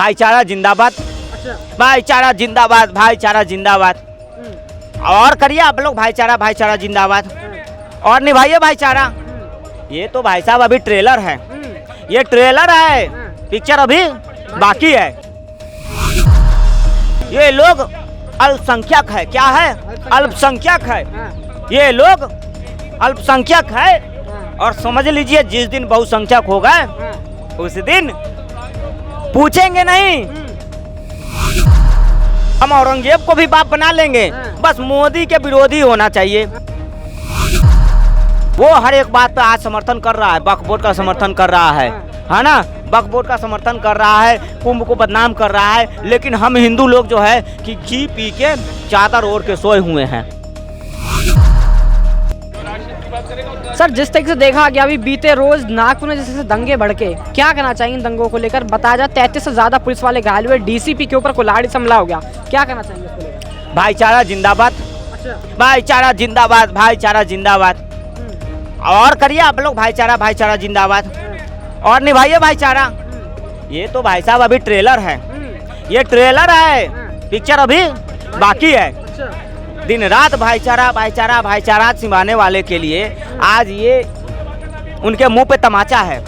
भाईचारा जिंदाबाद। अच्छा। भाईचारा जिंदाबाद, भाईचारा जिंदाबाद। और करिए आप लोग भाईचारा भाईचारा जिंदाबाद और निभाइए भाईचारा। ये तो भाई साहब अभी ट्रेलर है, ये ट्रेलर है, पिक्चर अभी बाकी है। ये लोग अल्पसंख्यक है, क्या है? अल्पसंख्यक है। ये लोग अल्पसंख्यक है और समझ लीजिए जिस दिन बहुसंख्यक होगा उस दिन पूछेंगे नहीं। हम औरंगजेब को भी बाप बना लेंगे, बस मोदी के विरोधी होना चाहिए। वो हर एक बात पे आज समर्थन कर रहा है, वक्फ बोर्ड का समर्थन कर रहा है ना, वक्फ बोर्ड का समर्थन कर रहा है, कुंभ को बदनाम कर रहा है। लेकिन हम हिंदू लोग जो है कि घी पी के चादर ओढ़ के सोए हुए हैं। सर जिस तरीके से देखा गया अभी बीते रोज नागपुर में जैसे दंगे भड़के, क्या कहना चाहिए इन दंगों को लेकर? बताया जाए 33 से ज्यादा पुलिस वाले घायल हुए, डीसीपी के ऊपर कुल्हाड़ी से हमला हो गया, क्या कहना चाहेंगे इसको लेकर? भाईचारा जिंदाबाद। अच्छा। भाईचारा जिंदाबाद, भाईचारा जिंदाबाद। और करिए आप लोग भाईचारा भाईचारा जिंदाबाद और निभाइए भाईचारा। ये तो भाई साहब अभी ट्रेलर है, ये ट्रेलर है, पिक्चर अभी बाकी है। दिन रात भाईचारा भाईचारा भाईचारा सिखाने वाले के लिए आज ये उनके मुंह पे तमाचा है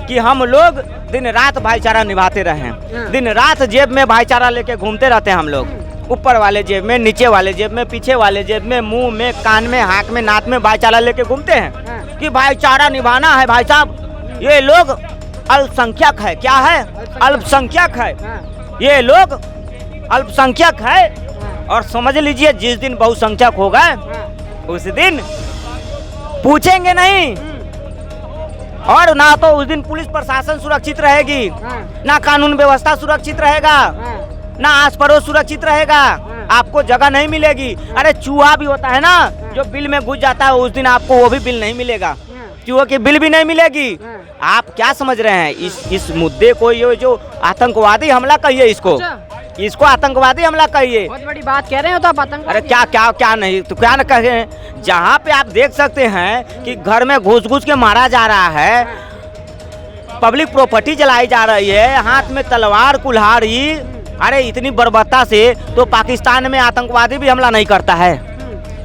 कि हम लोग दिन रात भाईचारा निभाते रहे। दिन रात जेब में भाईचारा लेके घूमते रहते हैं हम लोग, ऊपर वाले जेब में, नीचे वाले जेब में, पीछे वाले जेब में, मुंह में, कान में, हाथ में, नाक में भाईचारा लेके घूमते हैं कि भाईचारा निभाना है। भाई साहब ये लोग अल्पसंख्यक है, क्या है? अल्पसंख्यक है। ये लोग अल्पसंख्यक है और समझ लीजिए जिस दिन बहुसंख्यक होगा उस दिन पूछेंगे नहीं। और ना तो उस दिन पुलिस प्रशासन सुरक्षित रहेगी, ना कानून व्यवस्था सुरक्षित रहेगा, ना आस पड़ोस सुरक्षित रहेगा, आपको जगह नहीं मिलेगी। अरे चूहा भी होता है ना जो बिल में घुस जाता है, उस दिन आपको वो भी बिल नहीं मिलेगा, चूहों की बिल भी नहीं मिलेगी। आप क्या समझ रहे हैं इस मुद्दे को? ये जो आतंकवादी हमला कहिए इसको आतंकवादी हमला कहिए। बहुत बड़ी बात कह रहे हो तो आप आतंकवादी। अरे क्या क्या क्या नहीं तो क्या न कहें। जहाँ पे आप देख सकते हैं कि घर में घुस घुस के मारा जा रहा है, पब्लिक प्रॉपर्टी जलाई जा रही है, हाथ में तलवार कुल्हाड़ी, अरे इतनी बर्बरता से तो पाकिस्तान में आतंकवादी भी हमला नहीं करता है।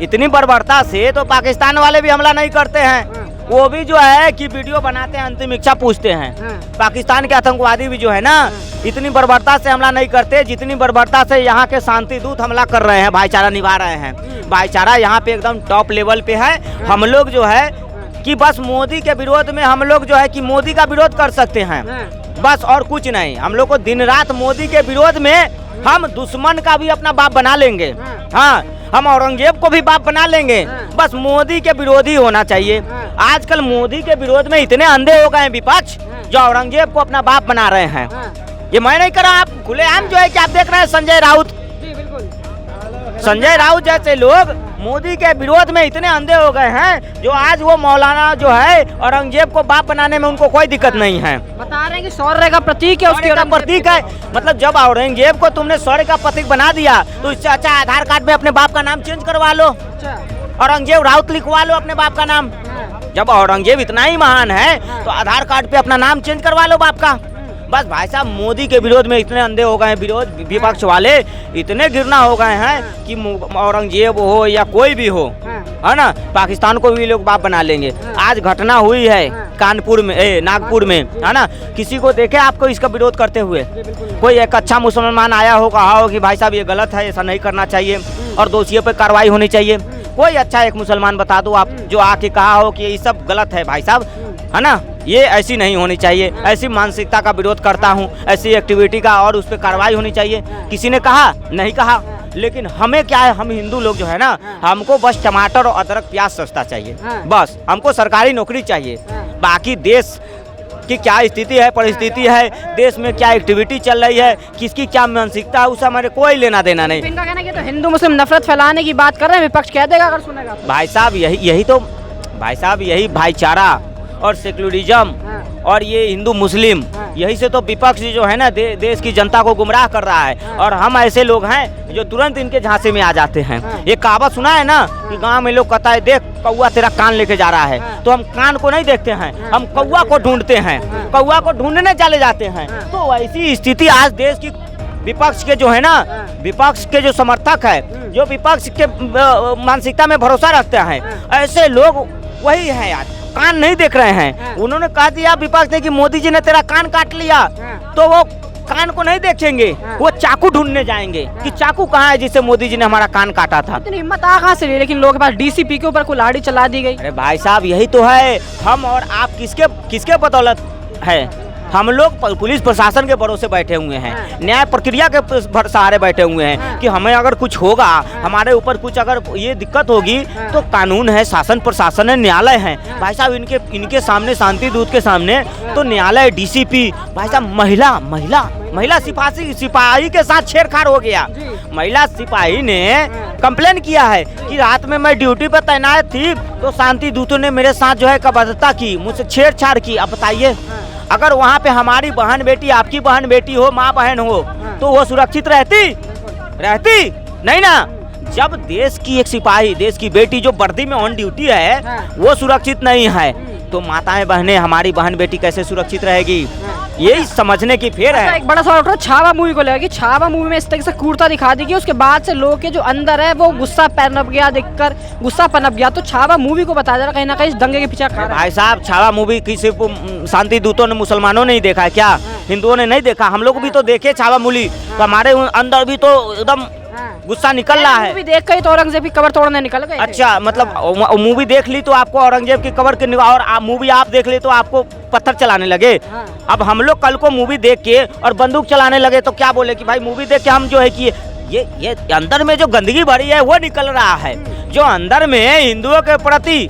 इतनी बर्बरता से तो पाकिस्तान वाले भी हमला नहीं करते हैं। वो भी जो है कि वीडियो बनाते हैं, अंतिम इच्छा पूछते हैं। पाकिस्तान के आतंकवादी भी जो है ना इतनी बर्बरता से हमला नहीं करते जितनी बर्बरता से यहाँ के शांति दूत हमला कर रहे हैं, भाईचारा निभा रहे हैं। भाईचारा यहाँ पे एकदम टॉप लेवल पे है। हम लोग जो है कि बस मोदी के विरोध में हम लोग जो है कि मोदी का विरोध कर सकते हैं, बस और कुछ नहीं। हम लोग को दिन रात मोदी के विरोध में हम दुश्मन का भी अपना बाप बना लेंगे। हाँ, हम औरंगजेब को भी बाप बना लेंगे, बस मोदी के विरोधी होना चाहिए। आजकल मोदी के विरोध में इतने अंधे हो गए हैं विपक्ष जो औरंगजेब को अपना बाप बना रहे हैं। ये मैं नहीं कर रहा, आप खुलेआम जो है कि आप देख रहे हैं संजय राउत, संजय राउत जैसे लोग मोदी के विरोध में इतने अंधे हो गए हैं जो आज वो मौलाना जो है औरंगजेब को बाप बनाने में उनको कोई दिक्कत नहीं है। बता रहे हैं कि शौर्य का प्रतीक है, उसके प्रतीक है। मतलब जब औरंगजेब को तुमने शौर्य का प्रतीक बना दिया तो इससे अच्छा आधार कार्ड में अपने बाप का नाम चेंज करवा लो, औरंगजेब राउत लिखवा लो अपने बाप का नाम। जब औरंगजेब इतना ही महान है तो आधार कार्ड पे अपना नाम चेंज करवा लो बाप का। बस भाई साहब मोदी के विरोध में इतने अंधे हो गए हैं, विपक्ष वाले इतने गिरना हो गए हैं कि औरंगजेब हो या कोई भी हो, है ना, पाकिस्तान को भी लोग बाप बना लेंगे। आज घटना हुई है कानपुर में, नागपुर में, है ना, किसी को देखे आपको इसका विरोध करते हुए? कोई एक अच्छा मुसलमान आया हो, कहा हो कि भाई साहब ये गलत है, ऐसा नहीं करना चाहिए और दोषियों पर कार्रवाई होनी चाहिए? कोई अच्छा एक मुसलमान बता दो आप जो आके कहा हो कि ये सब गलत है भाई साहब, है ना, ये ऐसी नहीं होनी चाहिए, ऐसी मानसिकता का विरोध करता हूँ, ऐसी एक्टिविटी का, और उस पर कार्रवाई होनी चाहिए। किसी ने कहा? नहीं कहा। लेकिन हमें क्या है, हम हिंदू लोग जो है ना, हमको बस टमाटर और अदरक प्याज सस्ता चाहिए, बस हमको सरकारी नौकरी चाहिए। बाकी देश की क्या स्थिति है, परिस्थिति है, देश में क्या एक्टिविटी चल रही है, किसकी क्या मानसिकता है, उससे हमारे कोई लेना देना नहीं। इनका कहना है कि तो हिंदू मुस्लिम नफरत फैलाने की बात कर रहे हैं, विपक्ष कह देगा अगर सुनेगा। भाई साहब यही तो भाई साहब यही भाईचारा और सेक्युलरिज्म और ये हिंदू मुस्लिम, यही से तो विपक्ष जो है ना देश की जनता को गुमराह कर रहा है। और हम ऐसे लोग हैं जो तुरंत इनके झांसे में आ जाते हैं। ये कहावत सुना है ना कि गांव में लोग कहता है देख कौवा तेरा कान लेके जा रहा है, तो हम कान को नहीं देखते हैं, हम कौवा को ढूंढते हैं, कौवा को ढूंढने चले जाते हैं। तो ऐसी स्थिति आज देश की विपक्ष के जो है ना, विपक्ष के जो समर्थक है, जो विपक्ष के मानसिकता में भरोसा रखते हैं, ऐसे लोग वही है यार, कान नहीं देख रहे हैं। उन्होंने कहा दिया विपक्ष ने कि मोदी जी ने तेरा कान काट लिया, तो वो कान को नहीं देखेंगे, वो चाकू ढूंढने जाएंगे कि चाकू कहाँ है जिससे मोदी जी ने हमारा कान काटा था। इतनी हिम्मत आ कहाँ से रही, लेकिन लोगों के पास डीसीपी के ऊपर कुल्हाड़ी चला दी गई। अरे भाई साहब यही तो है, हम और आप किसके किसके बदौलत है? हम लोग पुलिस प्रशासन के भरोसे बैठे हुए हैं, न्याय प्रक्रिया के सहारे बैठे हुए हैं कि हमें अगर कुछ होगा, हमारे ऊपर कुछ अगर ये दिक्कत होगी तो कानून है, शासन प्रशासन है, न्यायालय है। भाई साहब इनके सामने, शांति दूत के सामने तो न्यायालय, डीसीपी, भाई साहब महिला सिपाही के साथ छेड़छाड़ हो गया। महिला सिपाही ने कंप्लेन किया है कि रात में मैं ड्यूटी पर तैनात थी तो शांति दूतों ने मेरे साथ जो है कबद्धता की, मुझसे छेड़छाड़ की। अब बताइए, अगर वहाँ पे हमारी बहन बेटी, आपकी बहन बेटी हो, माँ बहन हो, तो वो सुरक्षित रहती नहीं ना। जब देश की एक सिपाही, देश की बेटी जो वर्दी में ऑन ड्यूटी है, वो सुरक्षित नहीं है, तो माताएं बहनें, हमारी बहन बेटी कैसे सुरक्षित रहेगी? यही समझने की फेर है। एक बड़ा सवाल उठ रहा है छावा मूवी को लेकर, छावा मूवी में इस तरह से क्रूरता दिखा दी गई, उसके बाद से लोग के जो अंदर है वो गुस्सा पनप गया, देखकर गुस्सा पनप गया। तो छावा मूवी को बताया जा रहा कहीं ना कहीं इस दंगे के पीछे खा रहा है। भाई साहब छावा मूवी की सिर्फ शांति दूतों ने, मुसलमानों ने ही देखा है क्या? हिंदुओं ने नहीं देखा? हम लोग भी तो देखे छावा मूवी, तो हमारे अंदर भी तो एकदम गुस्सा निकल रहा है। मूवी देख कर तो औरंगजेब की कब्र तोड़ने निकल गए। अच्छा, मतलब मूवी देख ली तो आपको औरंगजेब की कब्र के, और मूवी आप देख ली तो आपको पत्थर चलाने लगे। अब हम लोग कल को मूवी देख के और बंदूक चलाने लगे तो क्या बोले कि भाई मूवी देख के हम जो है कि ये अंदर में जो गंदगी भरी है वो निकल रहा है, जो अंदर में हिंदुओं के प्रति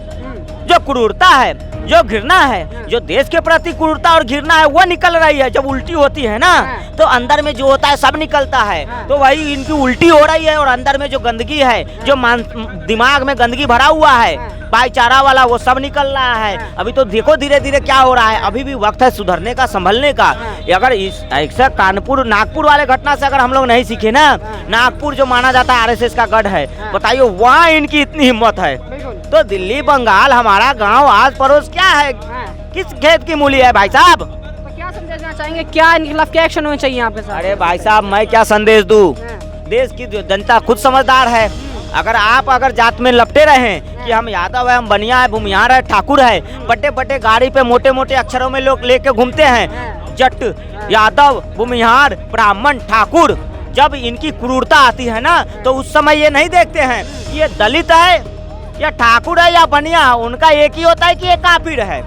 जो क्रूरता है, जो घृणा है, जो देश के प्रति क्रूरता और घृणा है वो निकल रही है। जब उल्टी होती है ना तो अंदर में जो होता है सब निकलता है। तो वही इनकी उल्टी हो रही है और अंदर में जो गंदगी है, जो दिमाग में गंदगी भरा हुआ है, भाईचारा वाला, वो सब निकल रहा है। अभी तो देखो धीरे धीरे क्या हो रहा है। अभी भी वक्त है सुधरने का, संभलने का। अगर इस ऐसा कानपुर नागपुर वाले घटना से अगर हम लोग नहीं सीखे ना, नागपुर जो माना जाता है आरएसएस का गढ़ है, बताइए वहाँ इनकी इतनी हिम्मत है, तो दिल्ली बंगाल हमारा गांव आस पड़ोस क्या है, किस खेत की मूली है भाई साहब? तो क्या संदेश चाहेंगे, क्या इनके खिलाफ क्या एक्शन होने चाहिए आपके साथ? अरे भाई साहब मैं क्या संदेश दूं, देश की जो जनता खुद समझदार है। अगर जात में लपटे रहे कि हम यादव है, हम बनिया है, भूमिहार है, ठाकुर है, बड़े बड़े गाड़ी पे मोटे मोटे अक्षरों में लोग लेके घूमते हैं, जट, यादव, भूमिहार, ब्राह्मण, ठाकुर, जब इनकी क्रूरता आती है ना तो उस समय ये नहीं देखते हैं कि ये दलित है या ठाकुर है या बनिया, उनका एक ही होता है कि ये काफिर है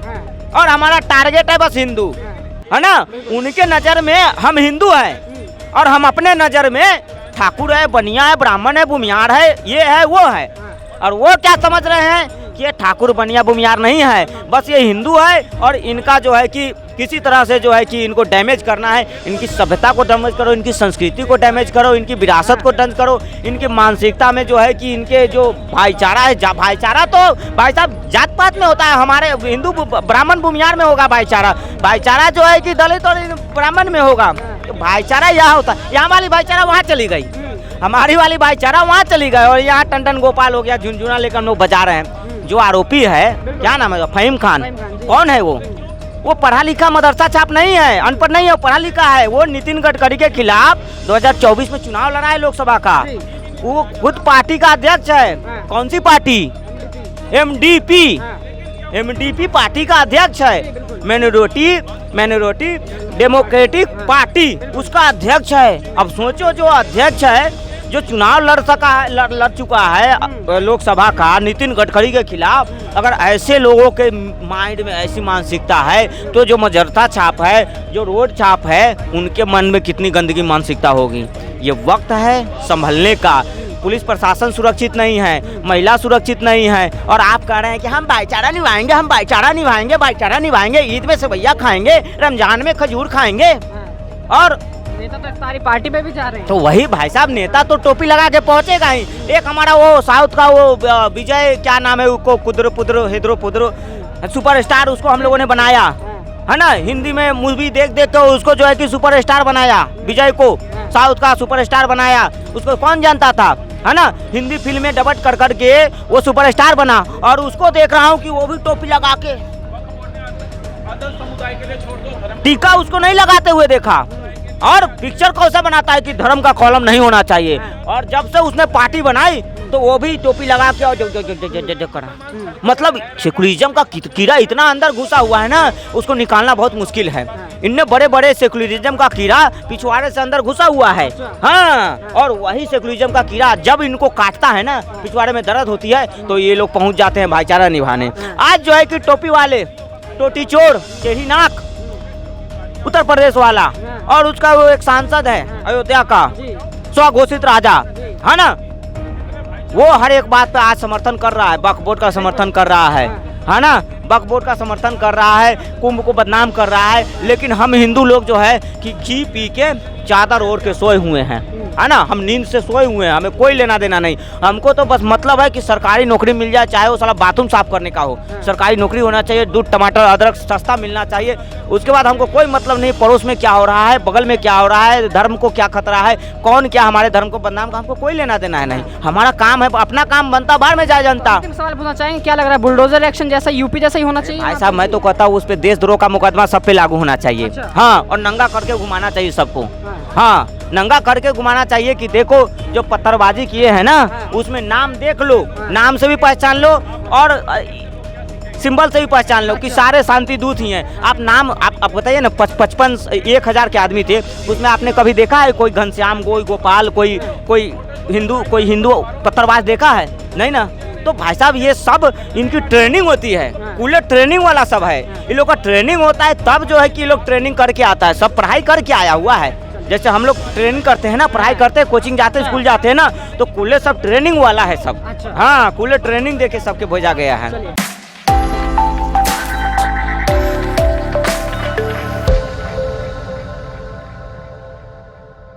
और हमारा टारगेट है बस हिंदू, है ना। उनके नजर में हम हिंदू हैं और हम अपने नजर में ठाकुर है, बनिया है, ब्राह्मण है, भूमिहार है, ये है, वो है। और वो क्या समझ रहे हैं कि ये ठाकुर, बनिया, भूमिहार नहीं है, बस ये हिंदू है और इनका जो है कि किसी तरह से जो है कि इनको डैमेज करना है, इनकी सभ्यता को डैमेज करो, इनकी संस्कृति को डैमेज करो, इनकी विरासत को डैमेज करो, इनकी मानसिकता में जो है कि इनके जो भाईचारा है, भाईचारा तो भाई साहब जात पात में होता है, हमारे हिंदू ब्राह्मण भूमिहार में होगा भाईचारा, भाईचारा जो है कि दलित और ब्राह्मण में होगा। तो भाईचारा यहाँ होता है, यहाँ वाली भाईचारा वहाँ चली गई, हमारी वाली भाईचारा वहाँ चली गई और यहाँ टंडन गोपाल हो गया, झुनझुना लेकर हम लोग बजा रहे हैं। जो आरोपी है, क्या नाम है, फहीम खान, कौन है वो पढ़ा लिखा मदरसा छाप नहीं है, अनपढ़ नहीं है, पढ़ा लिखा है। वो नितिन गडकरी के खिलाफ 2024 में चुनाव लड़ा है लोकसभा का, वो खुद पार्टी का अध्यक्ष है। कौन सी पार्टी? एमडीपी पार्टी का अध्यक्ष है, माइनॉरिटी डेमोक्रेटिक पार्टी, उसका अध्यक्ष है। अब सोचो जो अध्यक्ष है, जो चुनाव लड़ चुका है लोकसभा का नितिन गडकरी के खिलाफ, अगर ऐसे लोगों के माइंड में ऐसी मानसिकता है तो जो मजरता छाप है, जो रोड छाप है, उनके मन में कितनी गंदगी मानसिकता होगी। ये वक्त है संभलने का। पुलिस प्रशासन सुरक्षित नहीं है, महिला सुरक्षित नहीं है और आप कह रहे हैं कि हम भाईचारा निभाएंगे, हम भाईचारा निभाएंगे, भाईचारा निभाएंगे, ईद में सेवैया खाएंगे, रमजान में खजूर खाएंगे और नेता तो सारी पार्टी पे भी जा रहे हैं। तो वही भाई साहब, नेता तो टोपी लगा के पहुंचेगा ही। एक हमारा वो साउथ का वो विजय, क्या नाम है उसको, कुद्रो सुपरस्टार, उसको हम लोगों ने बनाया है ना, हिंदी में मूवी देख के उसको जो है कि सुपरस्टार बनाया, विजय को साउथ का सुपरस्टार बनाया। उसको कौन जानता था है ना, हिंदी फिल्म में डबट कर करके वो सुपरस्टार बना, और उसको देख रहा हूँ कि वो भी टोपी लगा के, टीका उसको नहीं लगाते हुए देखा। और पिक्चर कौन सा बनाता है कि धर्म का कॉलम नहीं होना चाहिए, और जब से उसने पार्टी बनाई तो वो भी टोपी लगा के और जो करा। मतलब सेकुलरिज्म का कीड़ा इतना अंदर घुसा हुआ है ना, उसको निकालना बहुत मुश्किल है। इनने बड़े बड़े सेकुलरिज्म का कीड़ा पिछवाड़े से अंदर घुसा हुआ है। हाँ, और वही सेकुलरिज्म का कीड़ा जब इनको काटता है ना, पिछवाड़े में दर्द होती है, तो ये लोग पहुंच जाते हैं भाईचारा निभाने। आज जो है कि टोपी वाले, टोटी चोर, टेढ़ी नाक, उत्तर प्रदेश वाला, और उसका वो एक सांसद है अयोध्या का, स्वघोषित राजा, है ना, वो हर एक बात पे आज समर्थन कर रहा है, वक्फ बोर्ड का समर्थन कर रहा है ना, वक्फ बोर्ड का समर्थन कर रहा है, कुंभ को बदनाम कर रहा है। लेकिन हम हिंदू लोग जो है कि घी पी के चादर ओढ़ के सोए हुए हैं, है ना, हम नींद से सोए हुए हैं, हमें कोई लेना देना नहीं। हमको तो बस मतलब है कि सरकारी नौकरी मिल जाए, चाहे वो साला बाथरूम साफ करने का हो, सरकारी नौकरी होना चाहिए, दूध टमाटर अदरक सस्ता मिलना चाहिए। उसके बाद हमको कोई मतलब नहीं पड़ोस में क्या हो रहा है, बगल में क्या हो रहा है, धर्म को क्या खतरा है, कौन क्या हमारे धर्म को बदनाम का, हमको कोई लेना देना है नहीं। हमारा काम है, अपना काम बनता बाहर में जाए जनता। अंतिम सवाल पूछना चाहेंगे, क्या लग रहा है बुलडोजर एक्शन जैसा यूपी जैसा ही होना चाहिए? भाई साहब मैं तो कहता हूँ उस पर देशद्रोह का मुकदमा सब पे लागू होना चाहिए। हाँ, और नंगा करके घुमाना चाहिए सबको। हाँ, नंगा करके घुमाना चाहिए कि देखो जो पत्थरबाजी किए हैं ना, उसमें नाम देख लो, नाम से भी पहचान लो और सिंबल से भी पहचान लो कि सारे शांति दूत ही हैं। आप नाम आप बताइए ना, 55-1000 के आदमी थे, उसमें आपने कभी देखा है कोई घनश्याम, कोई गोपाल, कोई हिंदू पत्थरबाज देखा है? नहीं ना। तो भाई साहब ये सब इनकी ट्रेनिंग होती है, कूलर ट्रेनिंग वाला सब है, ये लोग का ट्रेनिंग होता है, तब जो है कि ये लोग ट्रेनिंग करके आता है, सब पढ़ाई करके आया हुआ है। जैसे हम लोग ट्रेनिंग करते हैं ना, पढ़ाई करते हैं, कोचिंग जाते हैं, स्कूल जाते हैं ना, तो कूलर सब ट्रेनिंग वाला है सब। हाँ, कूलर ट्रेनिंग देके सबके भेजा गया है।